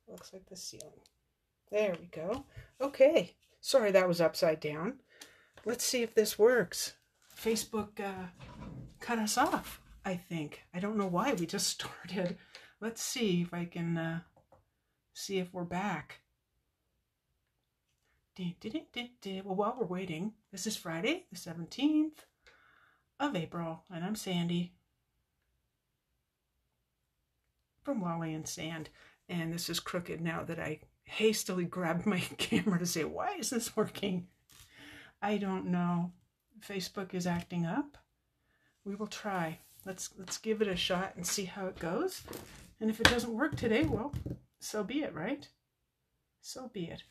Looks like the ceiling. There we go. Okay. Sorry that was upside down. Let's see if this works. Facebook cut us off, I think. I don't know why. We just started. Let's see if I can see if we're back. Well, while we're waiting, this is Friday, the 17th of April, and I'm Sandy from Wally and Sand. And this is crooked now that I hastily grabbed my camera to say, why is this working? I don't know. Facebook is acting up. We will try. Let's give it a shot and see how it goes. And if it doesn't work today, well, so be it, right? So be it.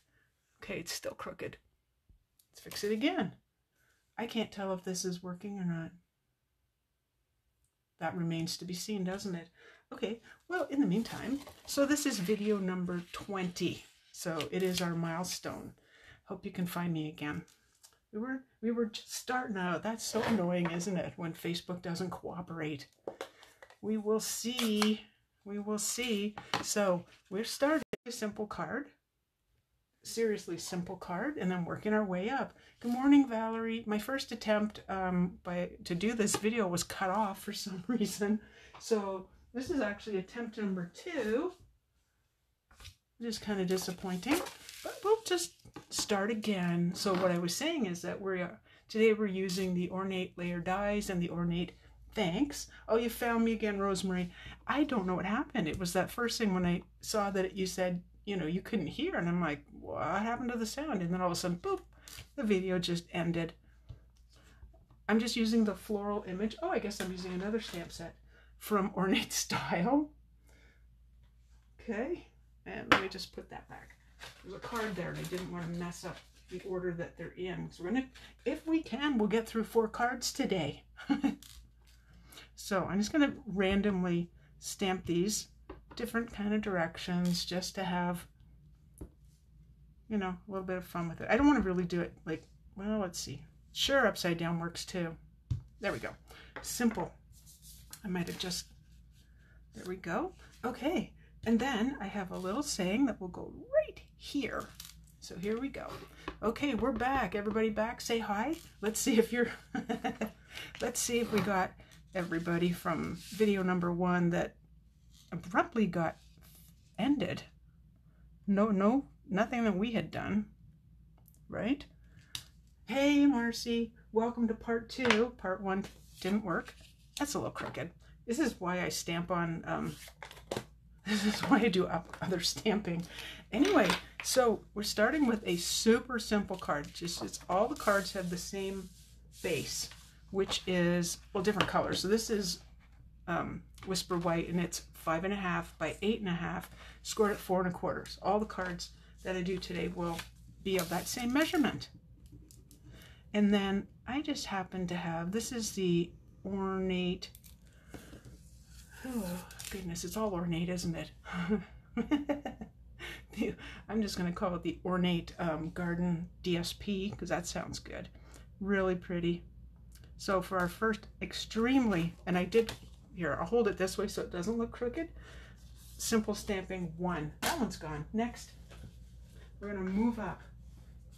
Okay, it's still crooked. Let's fix it again. I can't tell if this is working or not. That remains to be seen, doesn't it? Okay, well, in the meantime, so this is video number 20. So it is our milestone. Hope you can find me again. We were just starting out. That's so annoying, isn't it, when Facebook doesn't cooperate? We will see. We will see. So we're starting a simple card. Seriously simple card, and then working our way up. Good morning, Valerie. My first attempt to do this video was cut off for some reason. So this is actually attempt number 2. Which is kind of disappointing, but we'll just start again. So what I was saying is that today we're using the Ornate layer dies and the Ornate thanks. Oh, you found me again, Rosemary. I don't know what happened. It was that first thing when I saw that you said, you know, you couldn't hear, and I'm like, what happened to the sound? And then all of a sudden, boop, the video just ended. I'm just using the floral image. Oh, I guess I'm using another stamp set from Ornate Style. Okay. And let me just put that back. There's a card there, and I didn't want to mess up the order that they're in. So we're gonna, if we can, we'll get through 4 cards today. So I'm just gonna randomly stamp these different kind of directions just to have, you know, a little bit of fun with it. I don't want to really do it like, well, let's see. Sure, upside down works too. There we go. Simple. I might have just, there we go. Okay. And then I have a little saying that will go right here. So here we go. Okay, we're back. Everybody back? Say hi. Let's see if you're, let's see if we got everybody from video number 1 that abruptly got ended. No, nothing that we had done, right? Hey, Marcy. Welcome to part 2. Part 1 didn't work. That's a little crooked. This is why I stamp on, this is why I do other stamping. Anyway, so we're starting with a super simple card. It's all the cards have the same base, which is, well, different colors. So this is Whisper White, and it's 5.5 by 8.5, scored at 4 1/4. All the cards that I do today will be of that same measurement. And then I just happen to have, this is the Ornate. Oh, goodness, it's all ornate, isn't it? I'm just going to call it the Ornate Garden DSP because that sounds good. Really pretty. So for our first extremely, and I did, here, I'll hold it this way so it doesn't look crooked. Simple stamping 1. That one's gone. Next, we're going to move up.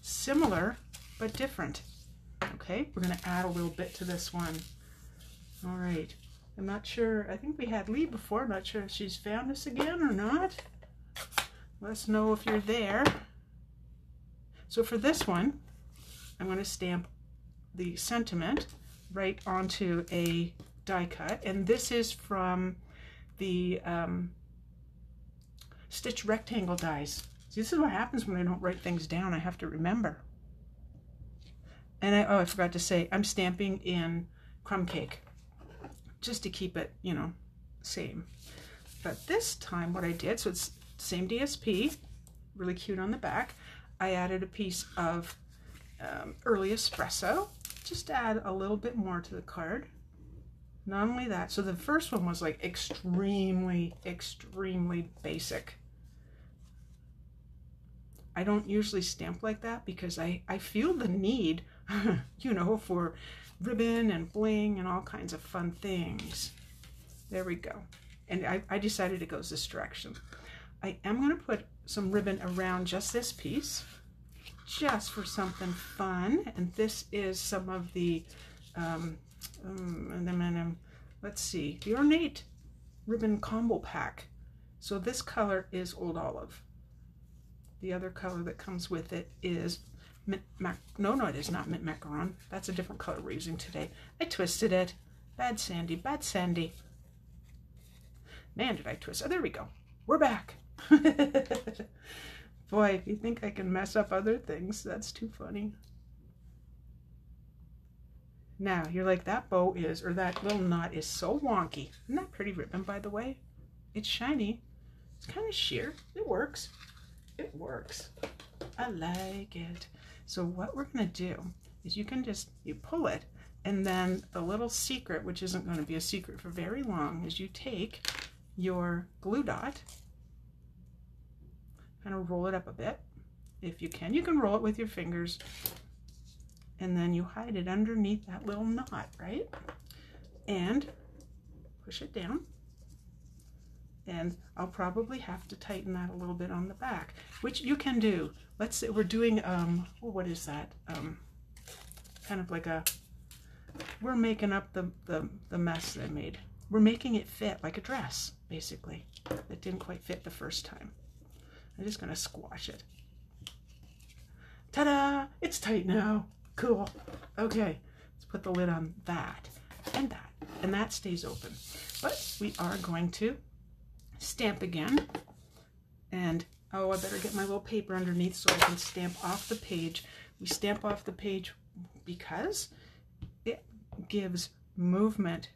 Similar, but different. Okay, we're going to add a little bit to this one. All right. I'm not sure, I think we had Lee before, I'm not sure if she's found us again or not. Let us know if you're there. So for this one, I'm going to stamp the sentiment right onto a die cut, and this is from the Stitch Rectangle dies. See, this is what happens when I don't write things down. I have to remember. And I forgot to say, I'm stamping in Crumb Cake, just to keep it, you know, same. But this time what I did, so it's same DSP, really cute on the back. I added a piece of early espresso, just to add a little bit more to the card. Not only that, so the first one was like extremely basic. I don't usually stamp like that because I feel the need, you know, for ribbon and bling and all kinds of fun things. There we go. And I decided it goes this direction. I am going to put some ribbon around just this piece, just for something fun. And this is some of the, let's see, the Ornate ribbon combo pack. So this color is Old Olive. The other color that comes with it is no, it is not mint macaron. That's a different color we're using today. I twisted it. Bad Sandy, bad Sandy. Man, did I twist? Oh, there we go. We're back. Boy, if you think I can mess up other things, that's too funny. Now, you're like, that bow is, or that little knot is so wonky. Isn't that pretty ribbon, by the way? It's shiny. It's kind of sheer. It works. It works. I like it. So what we're going to do is you pull it, and then the little secret, which isn't going to be a secret for very long, is you take your glue dot, kind of roll it up a bit. If you can roll it with your fingers, and then you hide it underneath that little knot, right? And push it down. And I'll probably have to tighten that a little bit on the back, which you can do. Let's say we're doing, what is that? Kind of like we're making up the mess that I made. We're making it fit like a dress, basically. It didn't quite fit the first time. I'm just gonna squash it. Ta-da! It's tight now. Cool. Okay, let's put the lid on that, and that stays open. But we are going to stamp again, and oh, I better get my little paper underneath so I can stamp off the page. We stamp off the page because it gives movement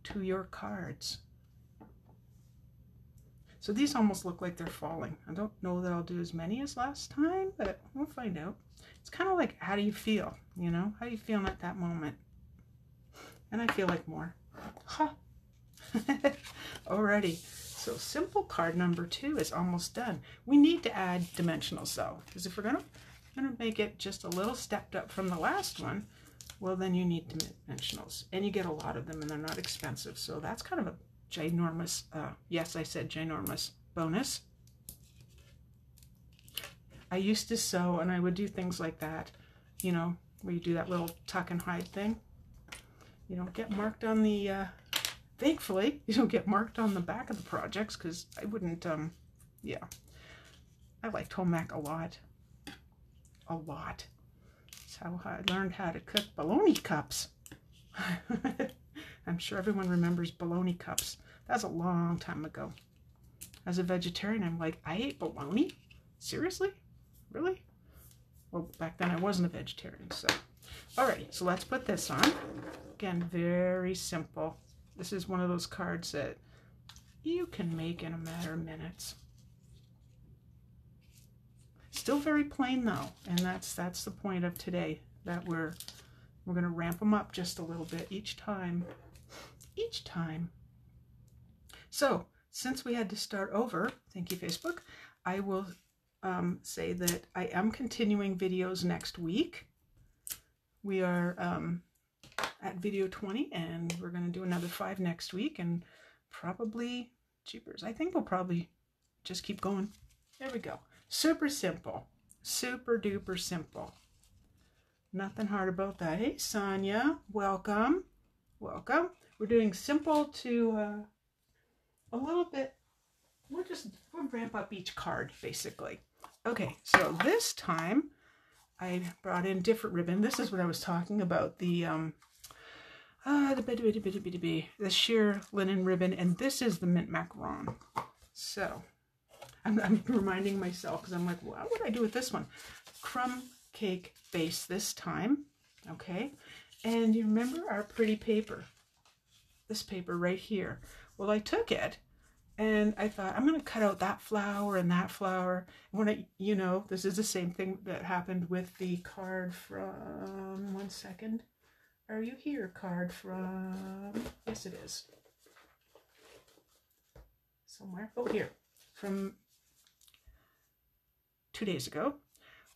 to your cards. So these almost look like they're falling. I don't know that I'll do as many as last time, but we'll find out. It's kind of like, how do you feel? You know, how do you feel at that moment? And I feel like more. Ha! Alrighty. So simple card number 2 is almost done. We need to add dimensionals though, because if we're gonna make it just a little stepped up from the last one, well then you need dimensionals, and you get a lot of them, and they're not expensive. So that's kind of a ginormous, yes, I said ginormous bonus. I used to sew, and I would do things like that, you know, where you do that little tuck and hide thing. You don't get marked on the, thankfully, you don't get marked on the back of the projects, because I wouldn't, yeah. I liked home ec a lot. A lot. That's how I learned how to cook bologna cups. I'm sure everyone remembers bologna cups. That was a long time ago. As a vegetarian, I'm like, I ate bologna? Seriously? Really? Well, back then I wasn't a vegetarian, so. Alrighty, so let's put this on. Again, very simple. This is one of those cards that you can make in a matter of minutes. Still very plain though, and that's the point of today, that we're going to ramp them up just a little bit each time. Each time. So, since we had to start over, thank you Facebook, I will say that I am continuing videos next week. We are at video 20, and we're going to do another 5 next week, and probably, jeepers, I think we'll probably just keep going. There we go. Super simple. Super duper simple. Nothing hard about that. Hey, Sonia. Welcome. Welcome. We're doing simple to a little bit. We'll ramp up each card, basically. Okay, so this time I brought in different ribbon. This is what I was talking about. The sheer linen ribbon, and this is the mint macaron. So I'm reminding myself, because I'm like, what would I do with this one? Crumb cake base this time, okay? And you remember our pretty paper, this paper right here. Well, I took it, and I thought, I'm going to cut out that flower and that flower. When you know, this is the same thing that happened with the card from, one second. Are you here? Card from, yes it is. Somewhere, oh here, from 2 days ago,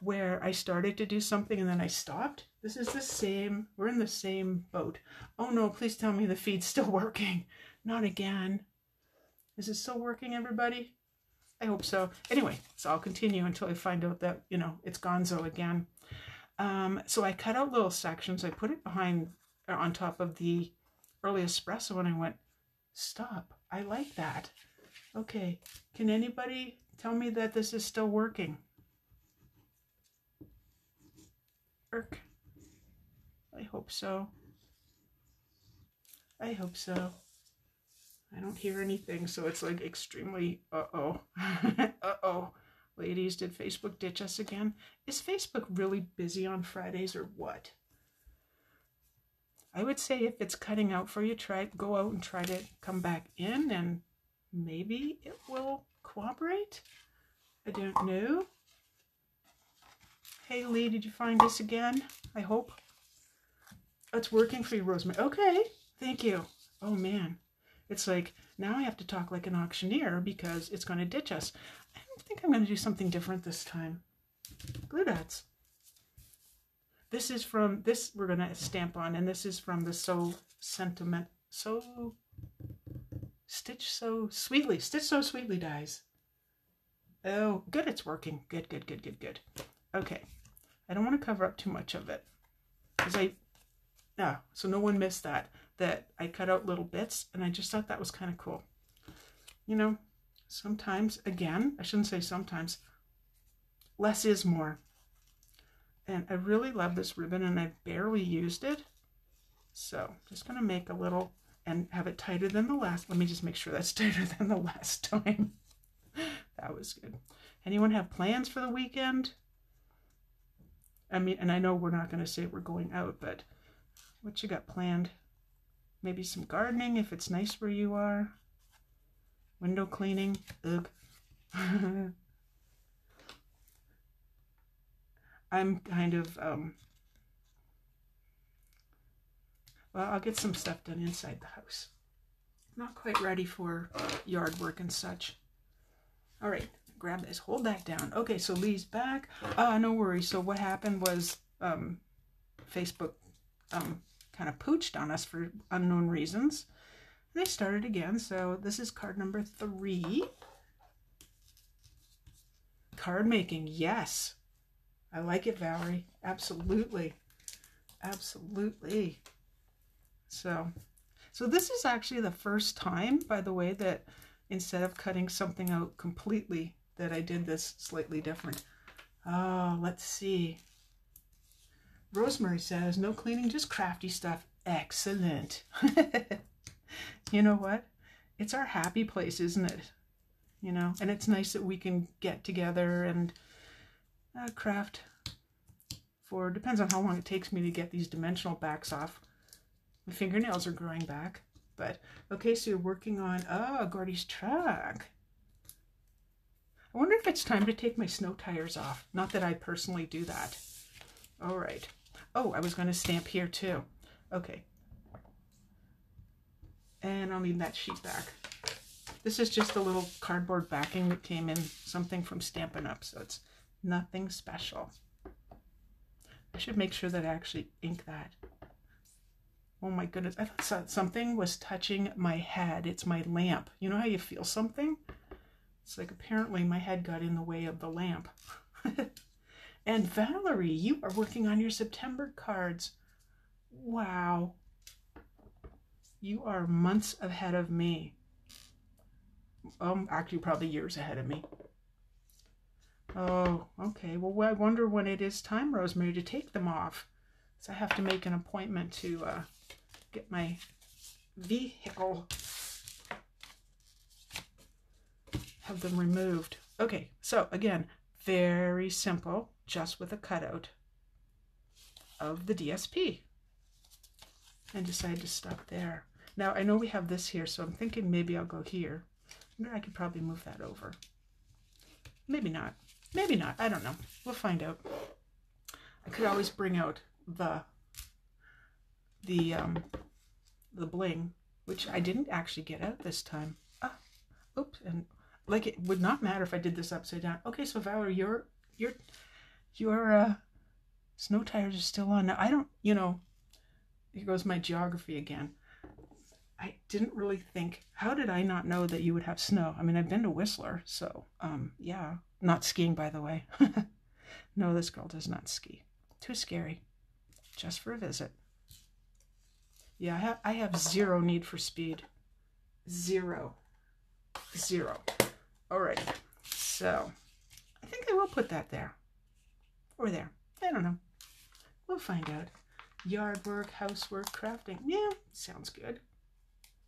where I started to do something and then I stopped. This is the same, we're in the same boat. Oh no, please tell me the feed's still working. Not again. Is it still working, everybody? I hope so. Anyway, so I'll continue until I find out that, you know, it's gonzo again. So I cut out little sections. I put it behind or on top of the early espresso and I went, stop. I like that. Okay. Can anybody tell me that this is still working? Irk. I hope so. I hope so. I don't hear anything, so it's like extremely uh-oh. Uh-oh. Ladies, did Facebook ditch us again? Is Facebook really busy on Fridays or what? I would say if it's cutting out for you, go out and try to come back in and maybe it will cooperate. I don't know. Hey Lee, did you find this again? I hope. It's working for you, Rosemary. Okay, thank you. Oh man. It's like, now I have to talk like an auctioneer because it's going to ditch us. I don't think I'm going to do something different this time. Glue dots. This is from, this we're going to stamp on, and this is from the Stitch So Sweetly dies. Oh, good, it's working. Good, good, good, good, good. Okay, I don't want to cover up too much of it. Because so no one missed that I cut out little bits, and I just thought that was kind of cool. You know, sometimes, again, I shouldn't say sometimes, less is more. And I really love this ribbon, and I barely used it. So, just going to make a little, and have it tighter than the last. Let me just make sure that's tighter than the last time. That was good. Anyone have plans for the weekend? I mean, and I know we're not going to say we're going out, but what you got planned? Maybe some gardening if it's nice where you are. Window cleaning. Ugh. I'm kind of, well, I'll get some stuff done inside the house. Not quite ready for yard work and such. All right, grab this, hold that down. Okay, so Lee's back. No worries. So what happened was Facebook kind of pooched on us for unknown reasons. And they started again. So this is card number 3. Card making, yes. I like it, Valerie. Absolutely. Absolutely. So this is actually the first time, by the way, that instead of cutting something out completely, that I did this slightly different. Oh, let's see. Rosemary says, no cleaning, just crafty stuff. Excellent. You know what? It's our happy place, isn't it? You know, and it's nice that we can get together and craft for, depends on how long it takes me to get these dimensional backs off. My fingernails are growing back. But, okay, so you're working on, Gordy's truck. I wonder if it's time to take my snow tires off. Not that I personally do that. All right. Oh, I was going to stamp here too. Okay. And I'll need that sheet back. This is just a little cardboard backing that came in, something from Stampin' Up, so it's nothing special. I should make sure that I actually ink that. Oh my goodness, I thought something was touching my head. It's my lamp. You know how you feel something? It's like apparently my head got in the way of the lamp. And Valerie, you are working on your September cards. Wow. You are months ahead of me. Actually probably years ahead of me. Oh, okay. Well, I wonder when it is time, Rosemary, to take them off. So I have to make an appointment to get my vehicle, have them removed. Okay, so again, very simple, just with a cutout of the DSP. And decide to stop there. Now, I know we have this here, so I'm thinking maybe I'll go here. I could probably move that over. Maybe not. Maybe not. I don't know. We'll find out. I could always bring out the bling, which I didn't actually get out this time. Oops. And like, it would not matter if I did this upside down. Okay, so Valerie, your snow tires are still on. Now, I don't, you know, here goes my geography again. I didn't really think, how did I not know that you would have snow? I mean, I've been to Whistler, so yeah, not skiing, by the way. No, this girl does not ski. Too scary. Just for a visit. Yeah, I have zero need for speed. Zero. Alright, so I think I will put that there. Or there. I don't know. We'll find out. Yard work, housework, crafting. Yeah, sounds good.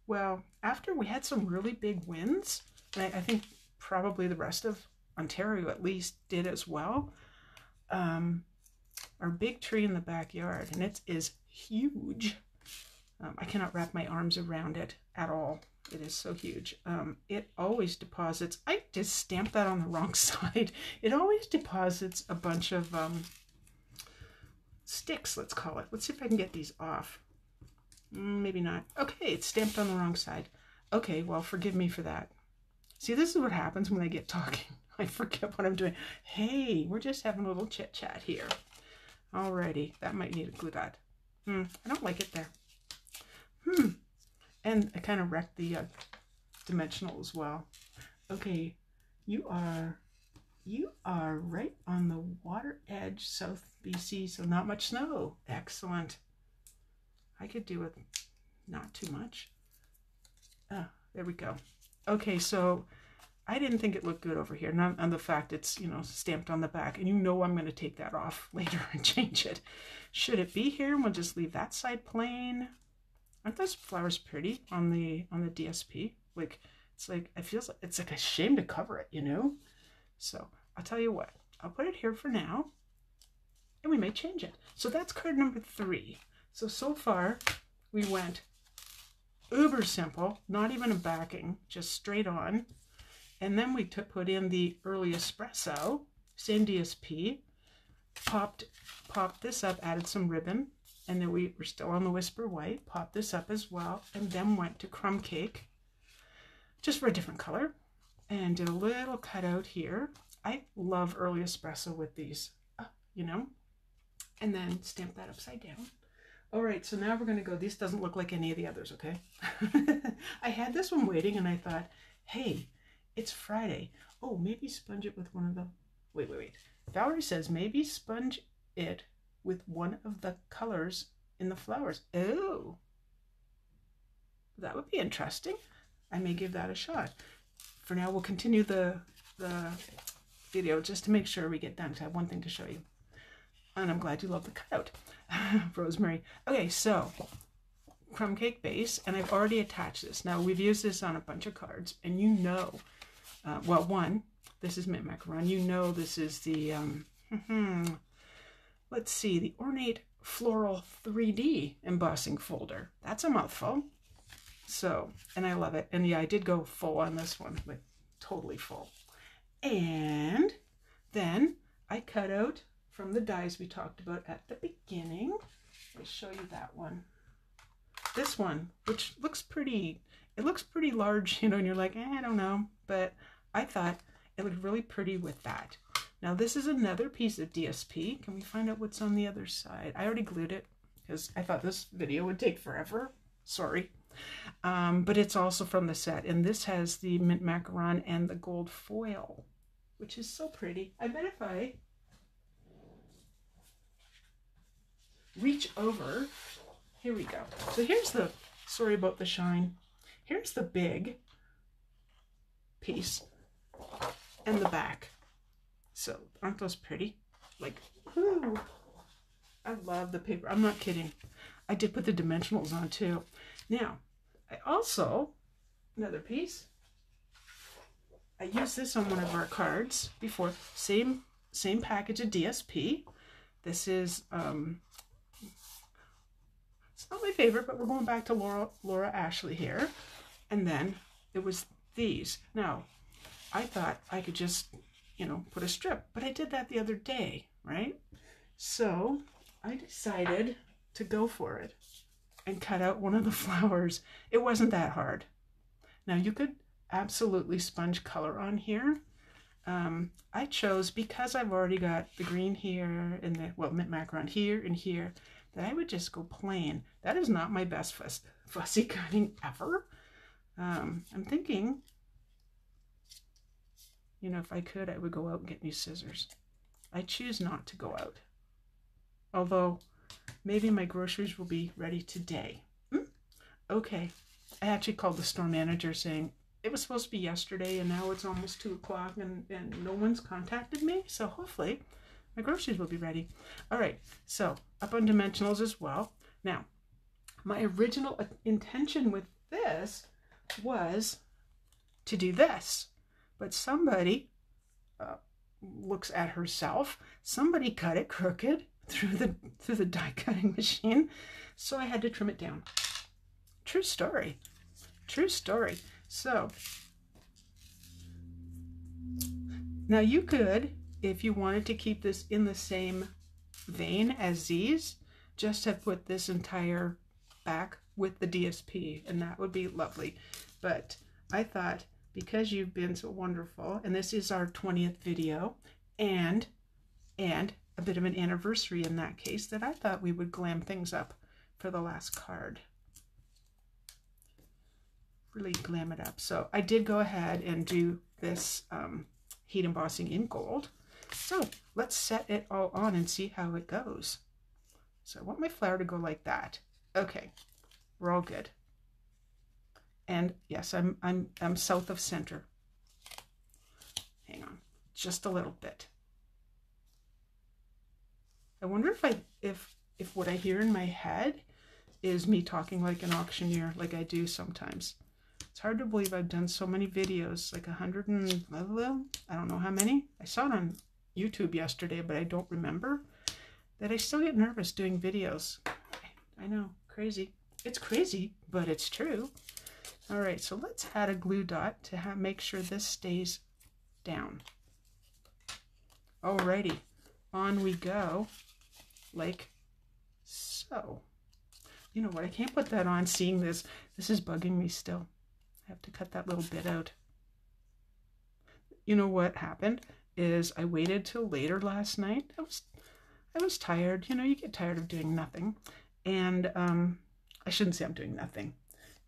Well, after we had some really big winds, and I think probably the rest of Ontario at least did as well, our big tree in the backyard, and it is huge. I cannot wrap my arms around it at all. It is so huge. It always deposits, I just stamped that on the wrong side. It always deposits a bunch of sticks, let's call it. Let's see if I can get these off. Maybe not. Okay, it's stamped on the wrong side. Okay, well, forgive me for that. See, this is what happens when I get talking. I forget what I'm doing. Hey, we're just having a little chit-chat here. Alrighty, that might need a glue dot. I don't like it there. And I kind of wrecked the dimensional as well. Okay, you are right on the water edge, South BC, so not much snow. Excellent. I could do with not too much. There we go. Okay, so I didn't think it looked good over here. Not on the fact it's, you know, stamped on the back, and you know I'm going to take that off later and change it. Should it be here? We'll just leave that side plain. Aren't those flowers pretty on the DSP? Like, it's like, it feels like it's like a shame to cover it, you know? So I'll tell you what, I'll put it here for now, and we may change it. So that's card number 3. So far we went uber simple, not even a backing, just straight on. And then we put in the early espresso, same DSP, popped this up, added some ribbon, and then we were still on the Whisper White, popped this up as well, and then went to Crumb Cake, just for a different color, and did a little cutout here. I love early espresso with these, you know, and then stamp that upside down. All right, so now we're going to go, this doesn't look like any of the others, okay? I had this one waiting, and I thought, hey, it's Friday. Oh, maybe sponge it with one of the, wait. Valerie says maybe sponge it with one of the colors in the flowers. Oh, that would be interesting. I may give that a shot. For now, we'll continue the video just to make sure we get done, because I have one thing to show you. And I'm glad you love the cutout, Rosemary. Okay, so crumb cake base, and I've already attached this. Now, we've used this on a bunch of cards, and you know, well, one, this is Mint Macaron. You know this is the, let's see, the Ornate Floral 3D embossing folder. That's a mouthful. So, and I love it. And yeah, I did go full on this one, like totally full. And then I cut out from the dies we talked about at the beginning. I'll show you that one. This one, which looks pretty, it looks pretty large, you know, and you're like, I don't know. But I thought it looked really pretty with that. Now this is another piece of DSP. Can we find out what's on the other side? I already glued it because I thought this video would take forever. Sorry. But it's also from the set. And this has the Mint Macaron and the gold foil, which is so pretty. I bet if I reach over, here we go. So here's the, sorry about the shine. Here's the big piece and the back. So aren't those pretty? Like, ooh, I love the paper. I'm not kidding. I did put the dimensionals on too. Now, I also, another piece, I used this on one of our cards before. Same package of DSP. This is, it's not my favorite, but we're going back to Laura Ashley here. And then it was these. Now, I thought I could just, you know, put a strip, but I did that the other day, right? So I decided to go for it and cut out one of the flowers. It wasn't that hard. Now you could absolutely sponge color on here. I chose, because I've already got the green here and the, well, Mint Macaron here and here, that I would just go plain. That is not my best fussy cutting ever. I'm thinking, you know, if I could, I would go out and get new scissors. I choose not to go out. Although, maybe my groceries will be ready today. Okay. I actually called the store manager saying it was supposed to be yesterday and now it's almost 2 o'clock and no one's contacted me. So hopefully my groceries will be ready. All right. So up on dimensionals as well. Now, my original intention with this was to do this, but somebody looks at herself. Somebody cut it crooked through the die cutting machine, so I had to trim it down. True story. True story. So now you could, if you wanted to keep this in the same vein as these, just have put this entire back with the DSP, and that would be lovely. But I thought, because you've been so wonderful, and this is our 20th video, and a bit of an anniversary in that case, that I thought we would glam things up for the last card. Really glam it up. So I did go ahead and do this heat embossing in gold. So let's set it all on and see how it goes. So I want my flower to go like that. Okay, we're all good. And yes, I'm south of center. Hang on, just a little bit. I wonder if what I hear in my head is me talking like an auctioneer, like I do sometimes. It's hard to believe I've done so many videos, like 100 and I don't know how many. I saw it on YouTube yesterday, but I don't remember. That I still get nervous doing videos. I know, crazy. It's crazy, but it's true. All right, so let's add a glue dot to make sure this stays down. Alrighty, on we go, like so. You know what, I can't put that on seeing this. This is bugging me still. I have to cut that little bit out. You know what happened is I waited till later last night. I was tired. You know, you get tired of doing nothing. And I shouldn't say I'm doing nothing.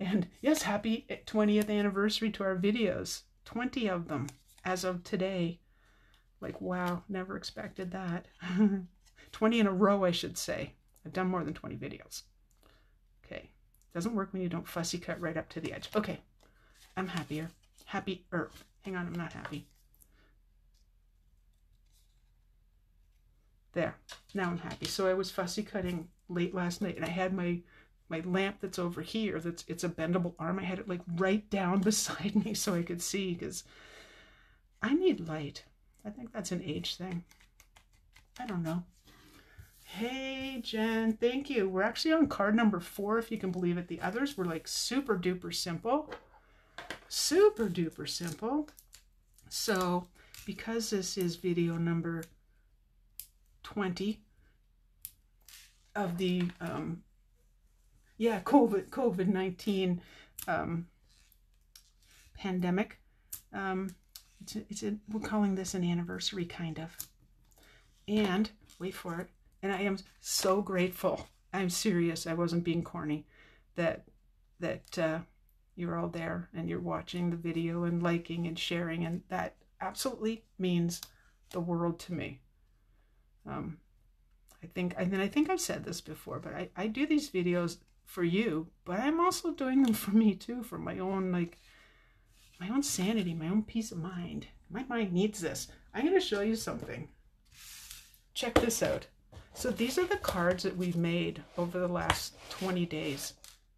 And yes, happy 20th anniversary to our videos. 20 of them as of today. Like, wow, never expected that. 20 in a row, I should say. I've done more than 20 videos. Okay. Doesn't work when you don't fussy cut right up to the edge. Okay. I'm happier. Happier. Hang on, I'm not happy. There. Now I'm happy. So I was fussy cutting late last night, and I had my lamp that's over here. It's a bendable arm. I had it like right down beside me so I could see, because I need light. I think that's an age thing. I don't know. Hey, Jen, thank you. We're actually on card number 4, if you can believe it. The others were like super duper simple. Super duper simple. So because this is video number 20 of the COVID-19 pandemic, we're calling this an anniversary, kind of. And wait for it. And I am so grateful. I'm serious. I wasn't being corny. That you're all there and you're watching the video and liking and sharing, and that absolutely means the world to me. I think I've said this before, but I do these videos for you, but I'm also doing them for me too, for my own, like, my own sanity, my own peace of mind. My mind needs this. I'm going to show you something. Check this out. So these are the cards that we've made over the last 20 days.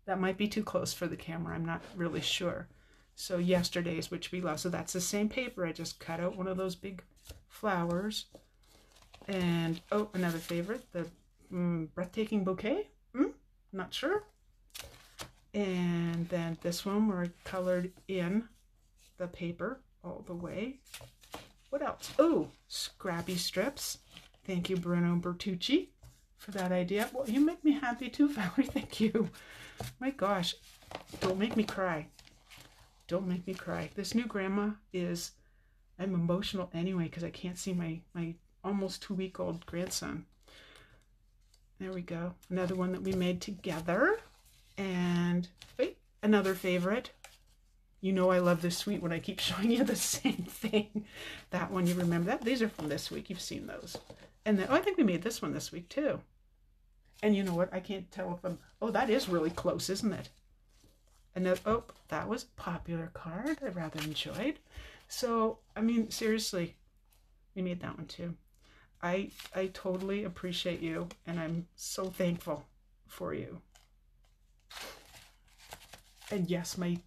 That might be too close for the camera. I'm not really sure. So yesterday's, which we love. So that's the same paper. I just cut out one of those big flowers. And, oh, another favorite, the breathtaking bouquet. Not sure. And then this one where I colored in the paper all the way. What else? Oh, scrappy strips. Thank you, Bruno Bertucci, for that idea. Well, you make me happy too, Valerie. Thank you. My gosh, don't make me cry. Don't make me cry. This new grandma is, I'm emotional anyway because I can't see my almost 2-week-old grandson. There we go. Another one that we made together. And wait, another favorite. You know I love this sweet when I keep showing you the same thing. That one, you remember that? These are from this week. You've seen those. And then, oh, I think we made this one this week too. And you know what? I can't tell if I'm, oh, that is really close, isn't it? And then, oh, that was a popular card I rather enjoyed. So, I mean, seriously, we made that one too. I totally appreciate you, and I'm so thankful for you. And yes, my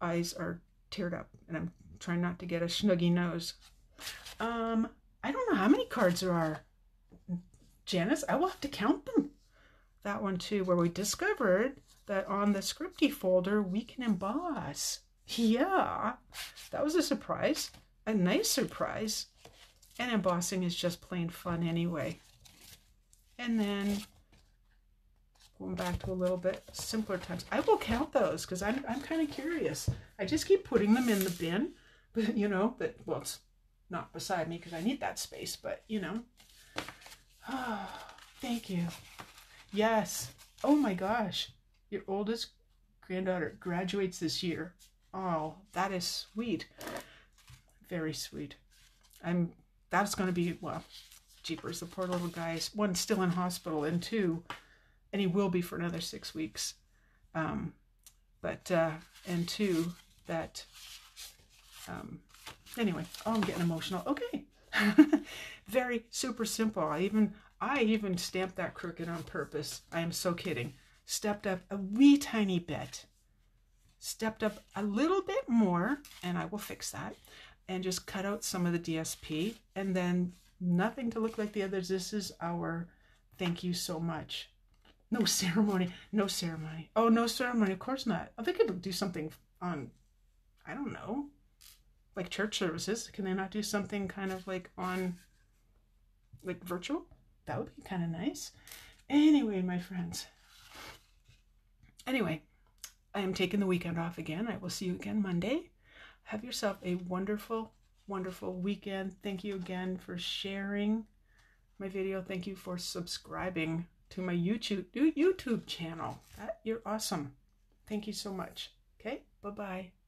eyes are teared up, and I'm trying not to get a snuggy nose. I don't know how many cards there are, Janice. I will have to count them. That one too, where we discovered that on the Scripty folder we can emboss. Yeah, that was a surprise, a nice surprise. And embossing is just plain fun anyway. And then going back to a little bit simpler times. I will count those because I'm kind of curious. I just keep putting them in the bin, but you know, but well, it's not beside me because I need that space, but you know. Oh, thank you. Yes. Oh my gosh. Your oldest granddaughter graduates this year. Oh, that is sweet. Very sweet. That's going to be, well, jeepers, the poor little guy's, one, still in hospital, and two, and he will be for another 6 weeks. And two, that, anyway, oh, I'm getting emotional. Okay. Very super simple. I even stamped that crooked on purpose. I am so kidding. Stepped up a wee tiny bit. Stepped up a little bit more, and I will fix that. And just cut out some of the DSP, and then nothing to look like the others. This is our thank you so much. No ceremony. No ceremony. Oh, no ceremony. Of course not. Oh, they could do something on, I don't know, like church services. Can they not do something kind of like on, like virtual? That would be kind of nice. Anyway, my friends. Anyway, I am taking the weekend off again. I will see you again Monday. Have yourself a wonderful, wonderful weekend. Thank you again for sharing my video. Thank you for subscribing to my YouTube channel. You're awesome. Thank you so much. Okay, bye-bye.